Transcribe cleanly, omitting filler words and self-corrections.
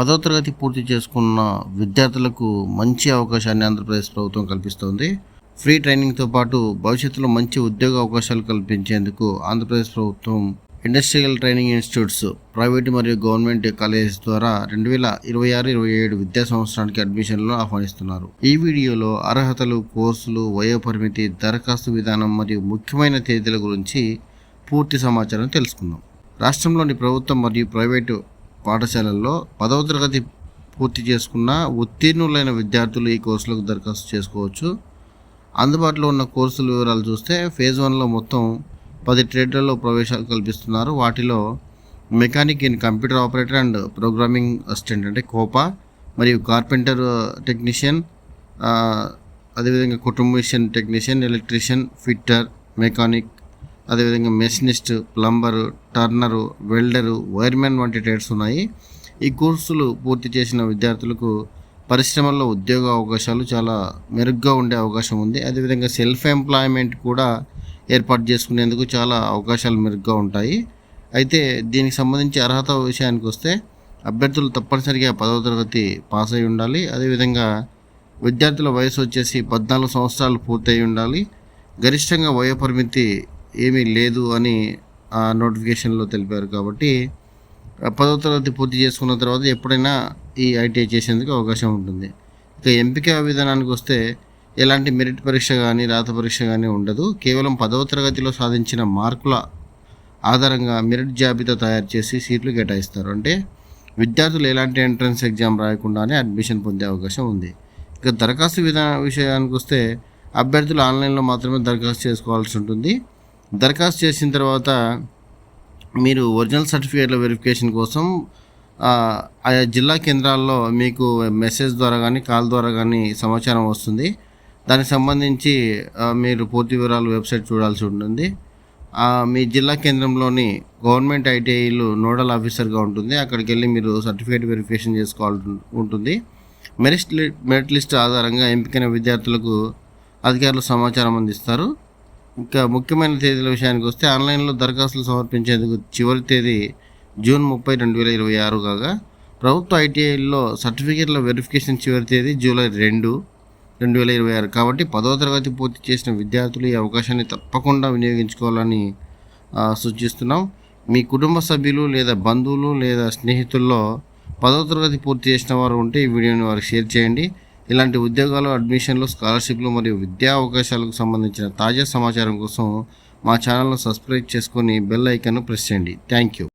10వ తరగతి పూర్తి చేసుకున్న విద్యార్థులకు మంచి అవకాశాన్ని ఆంధ్రప్రదేశ్ ప్రభుత్వం కల్పిస్తోంది. ఫ్రీ ట్రైనింగ్తో పాటు భవిష్యత్తులో మంచి ఉద్యోగ అవకాశాలు కల్పించేందుకు ఆంధ్రప్రదేశ్ ప్రభుత్వం ఇండస్ట్రియల్ ట్రైనింగ్ ఇన్స్టిట్యూట్స్, ప్రైవేటు మరియు గవర్నమెంట్ కాలేజెస్ ద్వారా 2026-27 విద్యా సంవత్సరానికి అడ్మిషన్లను ఆహ్వానిస్తున్నారు. ఈ వీడియోలో అర్హతలు, కోర్సులు, వయోపరిమితి, దరఖాస్తు విధానం మరియు ముఖ్యమైన తేదీల గురించి పూర్తి సమాచారం తెలుసుకుందాం. రాష్ట్రంలోని ప్రభుత్వం మరియు ప్రైవేటు పాఠశాలల్లో 10వ తరగతి పూర్తి చేసుకున్న ఉత్తీర్ణులైన విద్యార్థులు ఈ కోర్సులకు దరఖాస్తు చేసుకోవచ్చు. అందుబాటులో ఉన్న కోర్సుల వివరాలు చూస్తే ఫేజ్ 1లో మొత్తం 10 ట్రేడ్లలో ప్రవేశాలు కల్పిస్తున్నారు. వాటిలో mechanic in computer operator and programming assistant అంటే కోపా, మరియు కార్పెంటర్ టెక్నీషియన్, అదేవిధంగా కుటుంబిషన్ టెక్నీషియన్, ఎలక్ట్రీషియన్, ఫిట్టర్, మెకానిక్, అదేవిధంగా machinist, plumber, turner, welder, wiremen వంటి ట్రేడ్స్ ఉన్నాయి. ఈ కోర్సులు పూర్తి చేసిన విద్యార్థులకు పరిశ్రమల్లో ఉద్యోగ అవకాశాలు చాలా మెరుగ్గా ఉండే అవకాశం ఉంది. అదేవిధంగా సెల్ఫ్ ఎంప్లాయ్మెంట్ కూడా ఏర్పాటు చేసుకునేందుకు చాలా అవకాశాలు మెరుగ్గా ఉంటాయి. అయితే దీనికి సంబంధించి అర్హత విషయానికి వస్తే అభ్యర్థులు తప్పనిసరిగా 10వ తరగతి పాస్ అయి ఉండాలి. అదేవిధంగా విద్యార్థుల వయసు వచ్చేసి 14 సంవత్సరాలు పూర్తయి ఉండాలి. గరిష్టంగా వయోపరిమితి ఏమీ లేదు అని ఆ నోటిఫికేషన్లో తెలిపారు. కాబట్టి 10వ తరగతి పూర్తి చేసుకున్న తర్వాత ఎప్పుడైనా ఈ ఐటీఐ చేసేందుకు అవకాశం ఉంటుంది. ఇక ఎంపిక విధానానికి వస్తే ఎలాంటి మెరిట్ పరీక్ష కానీ రాత పరీక్ష కానీ ఉండదు. కేవలం 10వ తరగతిలో సాధించిన మార్కుల ఆధారంగా మెరిట్ జాబితా తయారు చేసి సీట్లు కేటాయిస్తారు. అంటే విద్యార్థులు ఎలాంటి ఎంట్రన్స్ ఎగ్జామ్ రాయకుండానే అడ్మిషన్ పొందే అవకాశం ఉంది. ఇక దరఖాస్తు విషయానికి వస్తే అభ్యర్థులు ఆన్లైన్లో మాత్రమే దరఖాస్తు చేసుకోవాల్సి ఉంటుంది. దరఖాస్తు చేసిన తర్వాత మీరు ఒరిజినల్ సర్టిఫికేట్ల వెరిఫికేషన్ కోసం ఆయా జిల్లా కేంద్రాల్లో మీకు మెసేజ్ ద్వారా కానీ కాల్ ద్వారా కానీ సమాచారం వస్తుంది. దానికి సంబంధించి మీరు పూర్తి వివరాలు వెబ్సైట్ చూడాల్సి ఉంటుంది. మీ జిల్లా కేంద్రంలోని గవర్నమెంట్ ఐటీఐలు నోడల్ ఆఫీసర్గా ఉంటుంది. అక్కడికి వెళ్ళి మీరు సర్టిఫికేట్ వెరిఫికేషన్ చేసుకోవాల్సి ఉంటుంది. మెరిట్ లిస్ట్ ఆధారంగా ఎంపికైన విద్యార్థులకు అధికారులు సమాచారం అందిస్తారు. ఇంకా ముఖ్యమైన తేదీల విషయానికి వస్తే ఆన్లైన్లో దరఖాస్తులు సమర్పించేందుకు చివరి తేదీ జూన్ 30, 2026 కాగా ప్రభుత్వ ఐటీఐల్లో సర్టిఫికేట్ల వెరిఫికేషన్ చివరి తేదీ జూలై 2, 2026. కాబట్టి 10వ తరగతి పూర్తి చేసిన విద్యార్థులు ఈ అవకాశాన్ని తప్పకుండా వినియోగించుకోవాలని సూచిస్తున్నాం. మీ కుటుంబ సభ్యులు లేదా బంధువులు లేదా స్నేహితుల్లో 10వ తరగతి పూర్తి చేసిన వారు ఉంటే ఈ వీడియోని వారికి షేర్ చేయండి. ఇలాంటి ఉద్యోగాలు, అడ్మిషన్లు, స్కాలర్షిప్లు మరియు విద్యా అవకాశాలకు సంబంధించిన తాజా సమాచారం కోసం మా ఛానల్ను సబ్స్క్రైబ్ చేసుకొని బెల్ ఐకాన్ను ప్రెస్ చేయండి. Thank you.